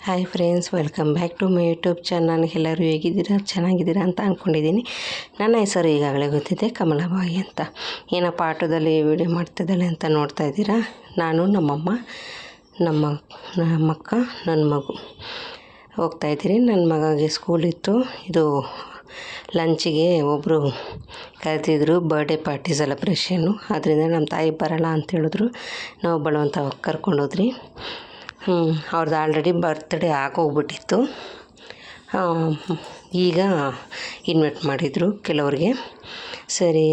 Hi friends, welcome back to my YouTube channel. ಎಲ್ಲರೂ ಹೇಗಿದ್ದೀರಾ? ಚೆನ್ನಾಗಿದ್ದೀರಾ ಅಂತ ಅಂದ್ಕೊಂಡಿದ್ದೀನಿ. ನನ್ನ ಹೆಸರು ಈಗಾಗಲೇ ಗೊತ್ತಿದೆ, ಕಮಲಾಬಾಯಿ ಅಂತ. ಏನಪ್ಪ ಆಟೋದಲ್ಲಿ ವೀಡಿಯೋ ಮಾಡ್ತಿದ್ದಾಳೆ ಅಂತ ನೋಡ್ತಾ ಇದ್ದೀರಾ. ನಾನು ನಮ್ಮಮ್ಮ, ನಮ್ಮಕ್ಕ, ನನ್ನ ಮಗು ಹೋಗ್ತಾಯಿದ್ದೀರಿ. ನನ್ನ ಮಗಗೆ ಸ್ಕೂಲ್ ಇತ್ತು. ಇದು ಲಂಚಿಗೆ ಒಬ್ಬರು ಕರೆದಿದ್ರು, ಬರ್ಡೇ ಪಾರ್ಟಿ ಸೆಲೆಬ್ರೇಷನ್ನು. ಅದರಿಂದ ನಮ್ಮ ತಾಯಿ ಬರೋಲ್ಲ ಅಂತ ಹೇಳಿದ್ರು. ನಾವು ಬಲವಂತ ಕರ್ಕೊಂಡೋದ್ರಿ. ಅವ್ರದ್ದು ಆಲ್ರೆಡಿ ಬರ್ತ್ಡೇ ಆಗೋಗ್ಬಿಟ್ಟಿತ್ತು. ಈಗ ಇನ್ವೈಟ್ ಮಾಡಿದರು ಕೆಲವ್ರಿಗೆ. ಸರಿ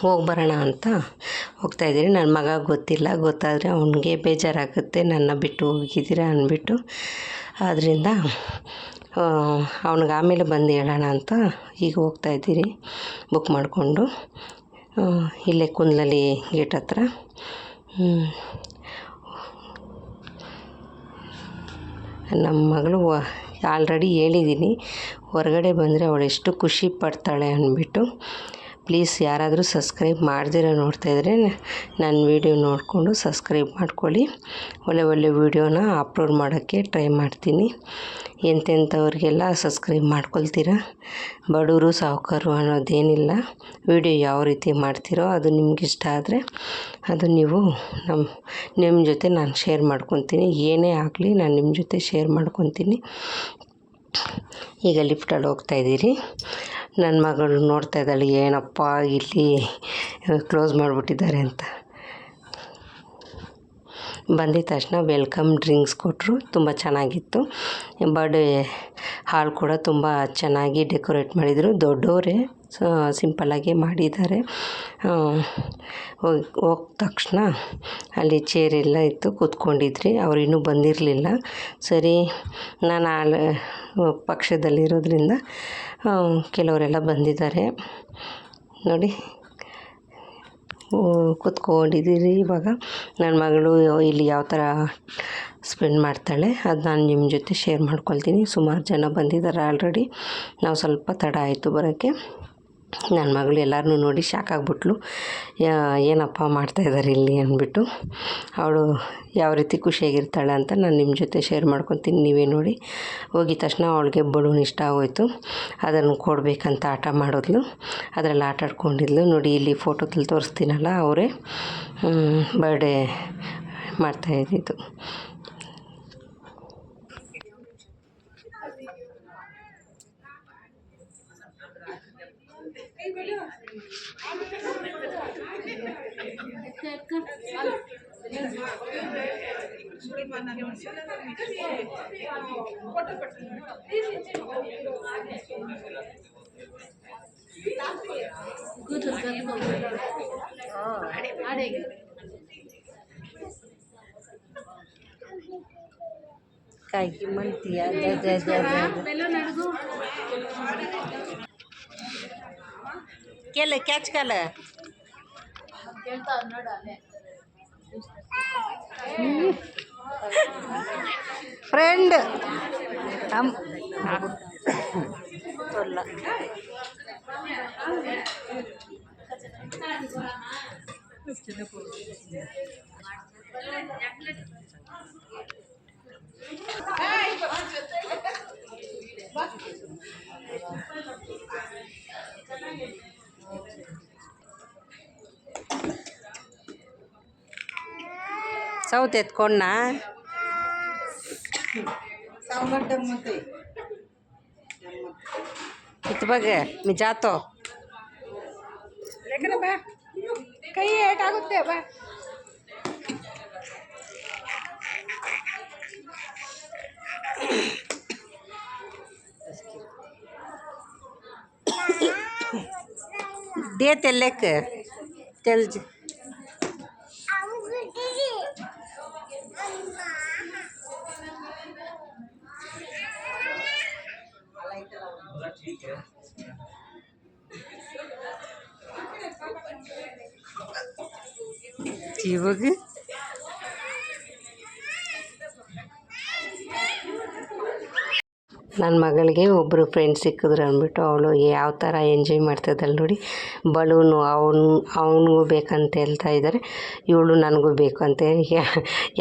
ಹೋಗಿ ಬರೋಣ ಅಂತ ಹೋಗ್ತಾಯಿದ್ದೀರಿ. ನನ್ನ ಮಗ ಗೊತ್ತಿಲ್ಲ, ಗೊತ್ತಾದರೆ ಅವನಿಗೆ ಬೇಜಾರಾಗುತ್ತೆ, ನನ್ನ ಬಿಟ್ಟು ಹೋಗಿದ್ದೀರಾ ಅಂದ್ಬಿಟ್ಟು. ಆದ್ದರಿಂದ ಅವ್ನಿಗೆ ಆಮೇಲೆ ಬಂದು ಹೇಳೋಣ ಅಂತ ಈಗ ಹೋಗ್ತಾಯಿದ್ದೀರಿ ಬುಕ್ ಮಾಡಿಕೊಂಡು. ಇಲ್ಲೇ ಕುಂದಲಲ್ಲಿ ಗೇಟ್ ಹತ್ರ. ನಮ್ಮ ಮಗಳು ಆಲ್ರೆಡಿ ಹೇಳಿದ್ದೀನಿ, ಹೊರಗಡೆ ಬಂದರೆ ಅವಳು ಎಷ್ಟು ಖುಷಿ ಪಡ್ತಾಳೆ ಅಂದ್ಬಿಟ್ಟು. ಪ್ಲೀಸ್ ಯಾರಾದರೂ ಸಬ್ಸ್ಕ್ರೈಬ್ ಮಾಡ್ದಿರೋ ನೋಡ್ತಾಯಿದ್ರೆ ನನ್ನ ವೀಡಿಯೋ ನೋಡಿಕೊಂಡು ಸಬ್ಸ್ಕ್ರೈಬ್ ಮಾಡ್ಕೊಳ್ಳಿ. ಒಳ್ಳೆ ವೀಡಿಯೋನ ಅಪ್ಲೋಡ್ ಮಾಡೋಕ್ಕೆ ಟ್ರೈ ಮಾಡ್ತೀನಿ. ಎಂತೆಂಥವ್ರಿಗೆಲ್ಲ ಸಬ್ಸ್ಕ್ರೈಬ್ ಮಾಡ್ಕೊಳ್ತೀರ. ಬಡವರು ಸಾಹುಕಾರು ಅನ್ನೋದೇನಿಲ್ಲ. ವೀಡಿಯೋ ಯಾವ ರೀತಿ ಮಾಡ್ತೀರೋ ಅದು ನಿಮಗಿಷ್ಟ ಆದರೆ ಅದು ನೀವು ನಿಮ್ಮ ಜೊತೆ ನಾನು ಶೇರ್ ಮಾಡ್ಕೊತೀನಿ. ಏನೇ ಆಗಲಿ ನಾನು ನಿಮ್ಮ ಜೊತೆ ಶೇರ್ ಮಾಡ್ಕೊತೀನಿ. ಈಗ ಲಿಫ್ಟಲ್ಲಿ ಹೋಗ್ತಾಯಿದ್ದೀರಿ. ನನ್ನ ಮಗಳು ನೋಡ್ತಾ ಇದ್ದಾಳೆ, ಏನಪ್ಪ ಇಲ್ಲಿ ಕ್ಲೋಸ್ ಮಾಡಿಬಿಟ್ಟಿದ್ದಾರೆ ಅಂತ. ಬಂದಿದ್ದ ತಕ್ಷಣ ವೆಲ್ಕಮ್ ಡ್ರಿಂಕ್ಸ್ ಕೊಟ್ಟರು, ತುಂಬ ಚೆನ್ನಾಗಿತ್ತು. ಬರ್ಡೇ ಹಾಲ್ ಕೂಡ ತುಂಬ ಚೆನ್ನಾಗಿ ಡೆಕೋರೇಟ್ ಮಾಡಿದರು. ದೊಡ್ಡವರೇ ಸಿಂಪಲ್ಲಾಗಿ ಮಾಡಿದ್ದಾರೆ. ಹೋದ ತಕ್ಷಣ ಅಲ್ಲಿ ಚೇರೆಲ್ಲ ಇತ್ತು, ಕೂತ್ಕೊಂಡಿದ್ರಿ. ಅವ್ರು ಇನ್ನೂ ಬಂದಿರಲಿಲ್ಲ. ಸರಿ, ನಾನು ಪಕ್ಷದಲ್ಲಿರೋದ್ರಿಂದ ಕೆಲವರೆಲ್ಲ ಬಂದಿದ್ದಾರೆ ನೋಡಿ. ಕೂತ್ಕೊಂಡಿದ್ದೀರಿ. ಇವಾಗ ನನ್ನ ಮಗಳು ಇಲ್ಲಿ ಯಾವ ಥರ ಸ್ಪೆಂಡ್ ಮಾಡ್ತಾಳೆ ಅದು ನಾನು ನಿಮ್ಮ ಜೊತೆ ಶೇರ್ ಮಾಡ್ಕೊಳ್ತೀನಿ. ಸುಮಾರು ಜನ ಬಂದಿದ್ದಾರೆ ಆಲ್ರೆಡಿ. ನಾವು ಸ್ವಲ್ಪ ತಡ ಆಯಿತು ಬರೋಕ್ಕೆ. ನನ್ನ ಮಗಳು ಎಲ್ಲರನ್ನೂ ನೋಡಿ ಶಾಕ್ ಆಗಿಬಿಟ್ಲು, ಏನಪ್ಪ ಮಾಡ್ತಾಯಿದ್ದಾರೆ ಇಲ್ಲಿ ಅಂದ್ಬಿಟ್ಟು. ಅವಳು ಯಾವ ರೀತಿ ಖುಷಿಯಾಗಿರ್ತಾಳೆ ಅಂತ ನಾನು ನಿಮ್ಮ ಜೊತೆ ಶೇರ್ ಮಾಡ್ಕೊತೀನಿ, ನೀವೇ ನೋಡಿ. ಹೋಗಿದ ತಕ್ಷಣ ಅವಳಿಗೆ ಬಲೂನ್ ಇಷ್ಟ ಆಗೋಯ್ತು, ಅದನ್ನು ಕೊಡಬೇಕಂತ ಆಟ ಮಾಡಿದ್ಲು. ಅದರಲ್ಲಿ ಆಟ ಆಡ್ಕೊಂಡಿದ್ಲು ನೋಡಿ. ಇಲ್ಲಿ ಫೋಟೋದಲ್ಲಿ ತೋರಿಸ್ತೀನಲ್ಲ, ಅವರೇ ಬರ್ಡೇ ಮಾಡ್ತಾಯಿದ್ದಿದ್ದು. ಕಾಯಿ ಮಂತಿಯ ಕೇಳ ಕ್ಯಾಚ್ ಕಾಲ ಫ್ರೆಂಡ್ ಸೌತ್ ಎತ್ಕೊಂಡ ಇತ್ ಬಗ್ಗೆ ಮಿ ಜಾತೋ ಬಾ, ಕೈ ಏಟಾಗುತ್ತೆ ಬಾ. दे तेलक तेल ಇವಾಗ ನನ್ನ ಮಗಳಿಗೆ ಒಬ್ಬರು ಫ್ರೆಂಡ್ ಸಿಕ್ಕಿದ್ರು ಅಂದ್ಬಿಟ್ಟು ಅವಳು ಯಾವ ಥರ ಎಂಜಾಯ್ ಮಾಡ್ತಿದ್ದಾಳೆ ನೋಡಿ. ಬಲೂನು ಅವನಿಗೂ ಬೇಕಂತ ಹೇಳ್ತಾ ಇದ್ದಾರೆ, ಇವಳು ನನಗೂ ಬೇಕು ಅಂತ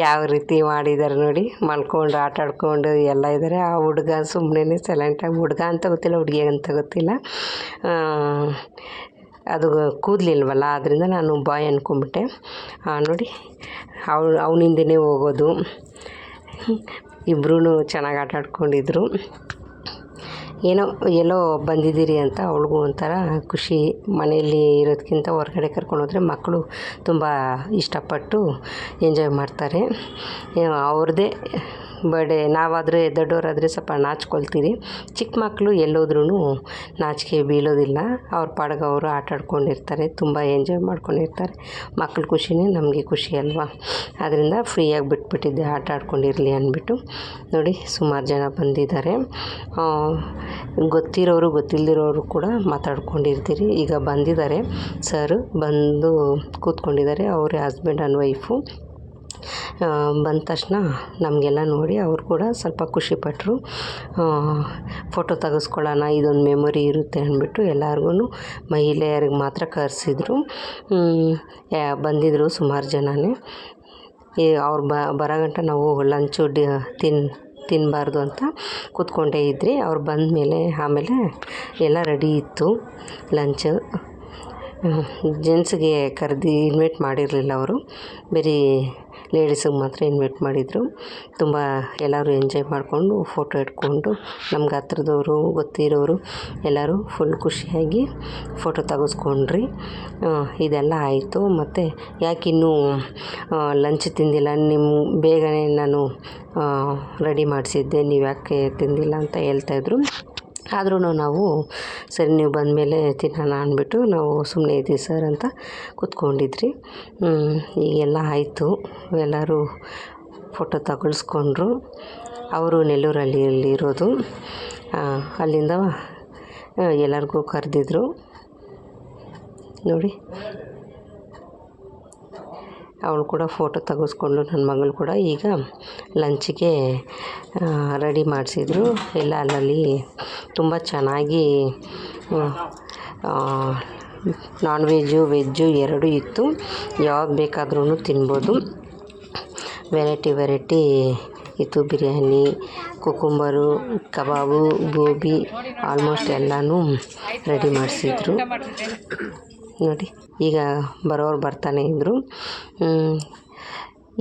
ಯಾವ ರೀತಿ ಮಾಡಿದ್ದಾರೆ ನೋಡಿ. ಮಲ್ಕೊಂಡು ಆಟ ಆಡ್ಕೊಂಡು ಎಲ್ಲ ಇದ್ದಾರೆ. ಆ ಹುಡುಗ ಸುಮ್ಮನೆ ಸೈಲೆಂಟಾಗಿ, ಹುಡುಗ ಅಂತ ಗೊತ್ತಿಲ್ಲ, ಹುಡುಗಿ ಅಂತ ಗೊತ್ತಿಲ್ಲ, ಅದು ಕೂದಲಿಲ್ವಲ್ಲ ಆದ್ದರಿಂದ ನಾನು ಬಾಯ್ ಅಂದ್ಕೊಂಬಿಟ್ಟೆ. ನೋಡಿ ಅವನಿಂದನೇ ಹೋಗೋದು. ಇಬ್ಬರೂ ಚೆನ್ನಾಗಿ ಆಟ ಆಡ್ಕೊಂಡಿದ್ರು. ಎಲ್ಲೋ ಬಂದಿದ್ದೀರಿ ಅಂತ ಅವಳಿಗೂ ಒಂಥರ ಖುಷಿ. ಮನೆಯಲ್ಲಿ ಇರೋದಕ್ಕಿಂತ ಹೊರಗಡೆ ಕರ್ಕೊಂಡೋದ್ರೆ ಮಕ್ಕಳು ತುಂಬ ಇಷ್ಟಪಟ್ಟು ಎಂಜಾಯ್ ಮಾಡ್ತಾರೆ. ಅವ್ರದ್ದೇ ಬರ್ಡೇ. ನಾವಾದರೆ ದೊಡ್ಡವರಾದರೆ ಸ್ವಲ್ಪ ನಾಚ್ಕೊಳ್ತೀರಿ. ಚಿಕ್ಕ ಮಕ್ಕಳು ಎಲ್ಲೋದ್ರೂ ನಾಚಿಕೆ ಬೀಳೋದಿಲ್ಲ. ಅವ್ರ ಪಾಡಿಗೆ ಅವರು ಆಟ ಆಡ್ಕೊಂಡಿರ್ತಾರೆ, ತುಂಬ ಎಂಜಾಯ್ ಮಾಡ್ಕೊಂಡಿರ್ತಾರೆ. ಮಕ್ಕಳ ಖುಷಿನೇ ನಮಗೆ ಖುಷಿ ಅಲ್ವಾ. ಆದ್ದರಿಂದ ಫ್ರೀಯಾಗಿ ಬಿಟ್ಬಿಟ್ಟಿದ್ದೆ, ಆಟ ಆಡ್ಕೊಂಡಿರಲಿ ಅಂದ್ಬಿಟ್ಟು. ನೋಡಿ ಸುಮಾರು ಜನ ಬಂದಿದ್ದಾರೆ. ಗೊತ್ತಿರೋರು ಗೊತ್ತಿಲ್ಲದಿರೋರು ಕೂಡ ಮಾತಾಡ್ಕೊಂಡಿರ್ತೀರಿ. ಈಗ ಬಂದಿದ್ದಾರೆ, ಸರ್ ಬಂದು ಕೂತ್ಕೊಂಡಿದ್ದಾರೆ. ಅವರೇ ಹಸ್ಬೆಂಡ್ ಆ್ಯಂಡ್ ವೈಫು. ಬಂದ ತಕ್ಷಣ ನಮಗೆಲ್ಲ ನೋಡಿ ಅವರು ಕೂಡ ಸ್ವಲ್ಪ ಖುಷಿಪಟ್ಟರು. ಫೋಟೋ ತೆಗೆಸ್ಕೊಳ್ಳೋಣ, ಇದೊಂದು ಮೆಮೊರಿ ಇರುತ್ತೆ ಅಂದ್ಬಿಟ್ಟು ಎಲ್ಲರಿಗೂ ಮಹಿಳೆಯರಿಗೆ ಮಾತ್ರ ಕರೆಸಿದ್ರು. ಬಂದಿದ್ದರು ಸುಮಾರು ಜನನೇ. ಅವ್ರು ಬರೋಗಂಟ ನಾವು ಲಂಚು ತಿನ್ನಬಾರ್ದು ಅಂತ ಕೂತ್ಕೊಂಡೇ ಇದ್ರಿ. ಅವ್ರು ಬಂದ ಮೇಲೆ ಆಮೇಲೆ ಎಲ್ಲ ರೆಡಿ ಇತ್ತು ಲಂಚ್. ಜೆಂಟ್ಸ್ಗೆ ಇನ್ವೈಟ್ ಮಾಡಿರಲಿಲ್ಲ ಅವರು, ಬರೀ ಲೇಡೀಸಿಗೆ ಮಾತ್ರ ಇನ್ವೈಟ್ ಮಾಡಿದರು. ತುಂಬ ಎಲ್ಲರೂ ಎಂಜಾಯ್ ಮಾಡಿಕೊಂಡು ಫೋಟೋ ಇಟ್ಕೊಂಡು, ನಮ್ಗೆ ಹತ್ರದವರು ಗೊತ್ತಿರೋರು ಎಲ್ಲರೂ ಫುಲ್ ಖುಷಿಯಾಗಿ ಫೋಟೋ ತೆಗೆಸ್ಕೊಂಡ್ರಿ. ಇದೆಲ್ಲ ಆಯಿತು. ಮತ್ತು ಯಾಕಿನ್ನೂ ಲಂಚ್ ತಿಂದಿಲ್ಲ, ಬೇಗನೆ ನಾನು ರೆಡಿ ಮಾಡಿಸಿದ್ದೆ, ನೀವು ಯಾಕೆ ತಿಂದಿಲ್ಲ ಅಂತ ಹೇಳ್ತಾಯಿದ್ರು. ಆದ್ರೂ ನಾವು ಸರಿ ನೀವು ಬಂದಮೇಲೆ ತಿನ್ನೋಣ ಅಂದ್ಬಿಟ್ಟು ನಾವು ಸುಮ್ಮನೆ ಇದ್ದೀವಿ ಸರ್ ಅಂತ ಕೂತ್ಕೊಂಡಿದ್ರಿ. ಈಗೆಲ್ಲ ಆಯಿತು. ಎಲ್ಲರೂ ಫೋಟೋ ತಗೊಳ್ಸ್ಕೊಂಡ್ರು. ಅವರು ನೆಲ್ಲೂರಲ್ಲಿರೋದು. ಅಲ್ಲಿಂದ ಎಲ್ಲರಿಗೂ ಕರೆದಿದ್ರು ನೋಡಿ. ಅವಳು ಕೂಡ ಫೋಟೋ ತೆಗೆಸ್ಕೊಂಡು, ನನ್ನ ಮಗಳು ಕೂಡ ಈಗ ಲಂಚಿಗೆ ರೆಡಿ ಮಾಡಿಸಿದ್ರು. ಎಲ್ಲ ಅಲ್ಲಲ್ಲಿ ತುಂಬ ಚೆನ್ನಾಗಿ ನಾನ್ ವೆಜ್ಜು ಎರಡೂ ಇತ್ತು. ಯಾವಾಗ ಬೇಕಾದ್ರೂ ತಿನ್ಬೋದು. ವೆರೈಟಿ ಇತ್ತು. ಬಿರಿಯಾನಿ, ಕುಕುಂಬರು, ಕಬಾಬು, ಗೋಬಿ, ಆಲ್ಮೋಸ್ಟ್ ಎಲ್ಲನೂ ರೆಡಿ ಮಾಡಿಸಿದ್ರು ನೋಡಿ. ಈಗ ಬರೋರು ಬರ್ತಾನೆ ಇದ್ದರು.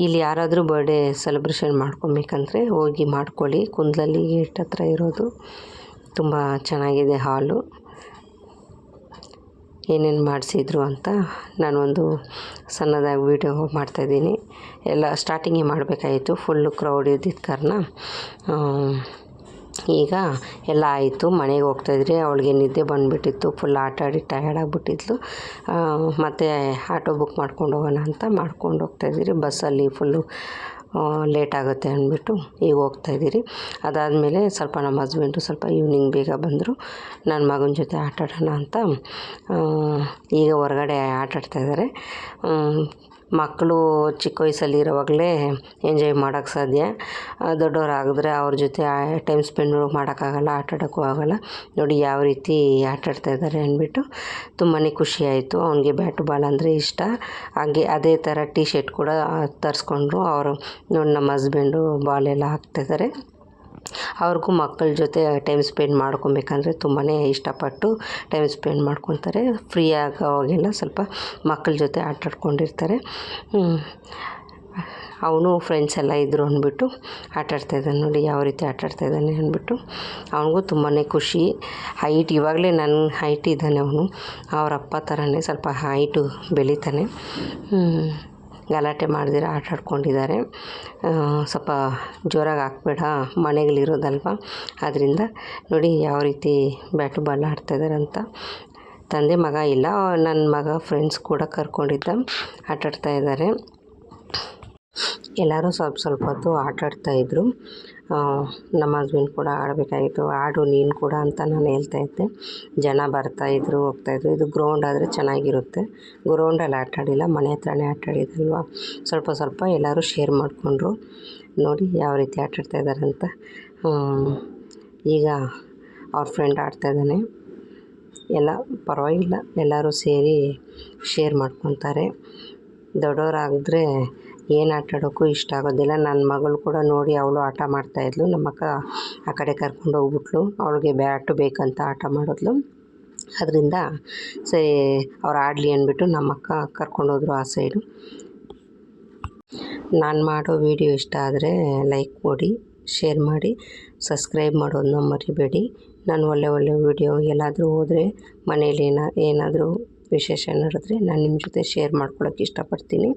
ಇಲ್ಲಿ ಯಾರಾದರೂ ಬರ್ಡೇ ಸೆಲೆಬ್ರೇಷನ್ ಮಾಡ್ಕೊಬೇಕಂದ್ರೆ ಹೋಗಿ ಮಾಡ್ಕೊಳ್ಳಿ. ಕುಂದಲಲ್ಲಿ ಗೇಟ್ ಹತ್ರ ಇರೋದು. ತುಂಬ ಚೆನ್ನಾಗಿದೆ ಹಾಲು. ಏನೇನು ಮಾಡಿಸಿದ್ರು ಅಂತ ನಾನೊಂದು ಸಣ್ಣದಾಗಿ ವೀಡಿಯೋ ಮಾಡ್ತಾಯಿದ್ದೀನಿ. ಎಲ್ಲ ಸ್ಟಾರ್ಟಿಂಗೇ ಮಾಡಬೇಕಾಯಿತು, ಫುಲ್ಲು ಕ್ರೌಡ್ ಇದ್ದಿದ್ದ ಕಾರಣ. ಈಗ ಎಲ್ಲ ಆಯಿತು. ಮನೆಗೆ ಹೋಗ್ತಾಯಿದ್ರಿ. ಅವಳಿಗೆ ನಿದ್ದೆ ಬಂದುಬಿಟ್ಟಿತ್ತು, ಫುಲ್ ಆಟ ಆಡಿ ಟಯರ್ಡ್ ಆಗಿಬಿಟ್ಟಿದ್ಲು. ಮತ್ತು ಆಟೋ ಬುಕ್ ಮಾಡ್ಕೊಂಡು ಹೋಗೋಣ ಅಂತ ಮಾಡ್ಕೊಂಡು ಹೋಗ್ತಾಯಿದ್ದೀರಿ. ಬಸ್ಸಲ್ಲಿ ಫುಲ್ಲು ಲೇಟ್ ಆಗುತ್ತೆ ಅಂದ್ಬಿಟ್ಟು ಈಗ ಹೋಗ್ತಾಯಿದ್ದೀರಿ. ಅದಾದಮೇಲೆ ಸ್ವಲ್ಪ ನಮ್ಮ ಹಸ್ಬೆಂಡು ಸ್ವಲ್ಪ ಈವ್ನಿಂಗ್ ಬೇಗ ಬಂದರು. ನನ್ನ ಮಗನ ಜೊತೆ ಆಟ ಆಡೋಣ ಅಂತ ಈಗ ಹೊರಗಡೆ ಆಟ ಆಡ್ತಾಯಿದ್ದಾರೆ. ಮಕ್ಕಳು ಚಿಕ್ಕ ವಯಸ್ಸಲ್ಲಿ ಇರೋವಾಗಲೇ ಎಂಜಾಯ್ ಮಾಡೋಕ್ಕೆ ಸಾಧ್ಯ. ದೊಡ್ಡವರಾಗಿದ್ರೆ ಅವ್ರ ಜೊತೆ ಟೈಮ್ ಸ್ಪೆಂಡ್ ಮಾಡೋಕ್ಕಾಗಲ್ಲ, ಆಟ ಆಡೋಕ್ಕೂ ಆಗೋಲ್ಲ. ನೋಡಿ ಯಾವ ರೀತಿ ಆಟ ಆಡ್ತಾಯಿದ್ದಾರೆ ಅಂದ್ಬಿಟ್ಟು ತುಂಬಾ ಖುಷಿಯಾಯಿತು. ಅವನಿಗೆ ಬ್ಯಾಟು ಬಾಲ್ ಅಂದರೆ ಇಷ್ಟ. ಹಾಗೆ ಅದೇ ಥರ ಟೀ ಶರ್ಟ್ ಕೂಡ ತರಿಸ್ಕೊಂಡ್ರು. ಅವರು ನೋಡಿ ನಮ್ಮ ಹಸ್ಬೆಂಡು ಬಾಲೆಲ್ಲ ಹಾಕ್ತಾಯಿದ್ದಾರೆ. ಅವ್ರಿಗೂ ಮಕ್ಕಳ ಜೊತೆ ಟೈಮ್ ಸ್ಪೆಂಡ್ ಮಾಡ್ಕೊಬೇಕಂದ್ರೆ ತುಂಬಾ ಇಷ್ಟಪಟ್ಟು ಟೈಮ್ ಸ್ಪೆಂಡ್ ಮಾಡ್ಕೊತಾರೆ. ಫ್ರೀ ಆಗೋವಾಗೆಲ್ಲ ಸ್ವಲ್ಪ ಮಕ್ಕಳ ಜೊತೆ ಆಟ ಆಡ್ಕೊಂಡಿರ್ತಾರೆ. ಅವನು ಫ್ರೆಂಡ್ಸ್ ಎಲ್ಲ ಇದ್ದರು ಅಂದ್ಬಿಟ್ಟು ಆಟಾಡ್ತಾಯಿದ್ದಾನೆ ನೋಡಿ. ಯಾವ ರೀತಿ ಆಟಾಡ್ತಾಯಿದ್ದಾನೆ ಅಂದ್ಬಿಟ್ಟು ಅವನಿಗೂ ತುಂಬಾ ಖುಷಿ. ಇವಾಗಲೇ ನನ್ನ ಹೈಟ್ ಇದ್ದಾನೆ ಅವನು. ಅವ್ರ ಅಪ್ಪ ಥರನೇ ಸ್ವಲ್ಪ ಹೈಟು ಬೆಳೀತಾನೆ. ಗಲಾಟೆ ಮಾಡ್ದಿರ ಆಟ ಆಡ್ಕೊಂಡಿದ್ದಾರೆ. ಸ್ವಲ್ಪ ಜೋರಾಗಿ ಹಾಕ್ಬೇಡ, ಮನೆಗಳಿರೋದಲ್ವ, ಆದ್ದರಿಂದ ನೋಡಿ ಯಾವ ರೀತಿ ಬ್ಯಾಟು ಬಾಲ್ ಆಡ್ತಾಯಿದ್ದಾರೆ ಅಂತ. ತಂದೆ ಮಗ ಇಲ್ಲ, ನನ್ನ ಮಗ ಫ್ರೆಂಡ್ಸ್ ಕೂಡ ಕರ್ಕೊಂಡಿದ್ದ ಆಟಾಡ್ತಾಯಿದ್ದಾರೆ. ಎಲ್ಲರೂ ಸ್ವಲ್ಪ ಹೊತ್ತು ಆಟಾಡ್ತಾಯಿದ್ರು. ನಮ್ಮ ಹಸ್ಬೆಂಡ್ ಕೂಡ ಆಡಬೇಕಾಗಿತ್ತು. ಆಡು ನೀನು ಕೂಡ ಅಂತ ನಾನು ಹೇಳ್ತಾಯಿದ್ದೆ. ಜನ ಬರ್ತಾಯಿದ್ರು ಹೋಗ್ತಾಯಿದ್ರು. ಇದು ಗ್ರೌಂಡ್ ಆದರೆ ಚೆನ್ನಾಗಿರುತ್ತೆ. ಗ್ರೌಂಡಲ್ಲಿ ಆಟಾಡಿಲ್ಲ, ಮನೆ ಹತ್ರನೇ ಆಟಾಡಿದಲ್ವ. ಸ್ವಲ್ಪ ಎಲ್ಲರೂ ಶೇರ್ ಮಾಡಿಕೊಂಡ್ರು. ನೋಡಿ ಯಾವ ರೀತಿ ಆಟಾಡ್ತಾಯಿದ್ದಾರೆ ಅಂತ. ಈಗ ಅವ್ರ ಫ್ರೆಂಡ್ ಆಡ್ತಾಯಿದ್ದಾನೆ. ಎಲ್ಲ ಪರವಾಗಿಲ್ಲ, ಎಲ್ಲರೂ ಸೇರಿ ಶೇರ್ ಮಾಡ್ಕೊತಾರೆ. ದೊಡ್ಡವರಾಗಿದ್ರೆ ಏನು ಆಟ ಆಡೋಕ್ಕೂ ಇಷ್ಟ ಆಗೋದಿಲ್ಲ. ನನ್ನ ಮಗಳು ಕೂಡ ನೋಡಿ ಅವಳು ಆಟ ಮಾಡ್ತಾಯಿದ್ಲು. ನಮ್ಮ ಅಕ್ಕ ಆ ಕಡೆ ಕರ್ಕೊಂಡು ಹೋಗ್ಬಿಟ್ಲು, ಅವಳಿಗೆ ಬ್ಯಾಟು ಬೇಕಂತ ಆಟ ಮಾಡಿದ್ಲು. ಅದರಿಂದ ಸರಿ ಅವ್ರು ಆಡಲಿ ಅಂದ್ಬಿಟ್ಟು ನಮ್ಮ ಅಕ್ಕ ಕರ್ಕೊಂಡೋದ್ರು ಆ ಸೈಡು. ನಾನು ಮಾಡೋ ವಿಡಿಯೋ ಇಷ್ಟ ಆದರೆ ಲೈಕ್ ಕೊಡಿ, ಶೇರ್ ಮಾಡಿ, ಸಬ್ಸ್ಕ್ರೈಬ್ ಮಾಡೋದನ್ನ ಮರಿಬೇಡಿ. ನಾನು ಒಳ್ಳೆ ವಿಡಿಯೋ ಎಲ್ಲಾದರೂ ಹೋದರೆ ಮನೇಲಿ ಏನಾದರೂ ವಿಶೇಷ ನಡೆದ್ರೆ ನಾನು ನಿಮ್ಮ ಜೊತೆ ಶೇರ್ ಮಾಡ್ಕೊಳ್ಳೋಕ್ಕೆ ಇಷ್ಟಪಡ್ತೀನಿ.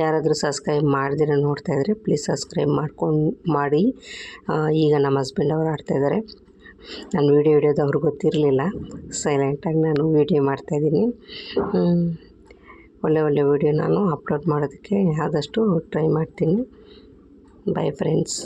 ಯಾರಾದರೂ ಸಬ್ಸ್ಕ್ರೈಬ್ ಮಾಡ್ದಿರ ನೋಡ್ತಾಯಿದ್ರೆ ಪ್ಲೀಸ್ ಸಬ್ಸ್ಕ್ರೈಬ್ ಮಾಡಿ. ಈಗ ನಮ್ಮ ಹಸ್ಬೆಂಡ್ ಅವರು ಆಡ್ತಾಯಿದ್ದಾರೆ. ನಾನು ವೀಡಿಯೋ ಹಿಡಿಯೋದು ಅವ್ರಿಗೆ ಗೊತ್ತಿರಲಿಲ್ಲ. ಸೈಲೆಂಟಾಗಿ ನಾನು ವೀಡಿಯೋ ಮಾಡ್ತಾಯಿದ್ದೀನಿ. ಒಳ್ಳೆ ವೀಡಿಯೋ ನಾನು ಅಪ್ಲೋಡ್ ಮಾಡೋದಕ್ಕೆ ಆದಷ್ಟು ಟ್ರೈ ಮಾಡ್ತೀನಿ. By friends.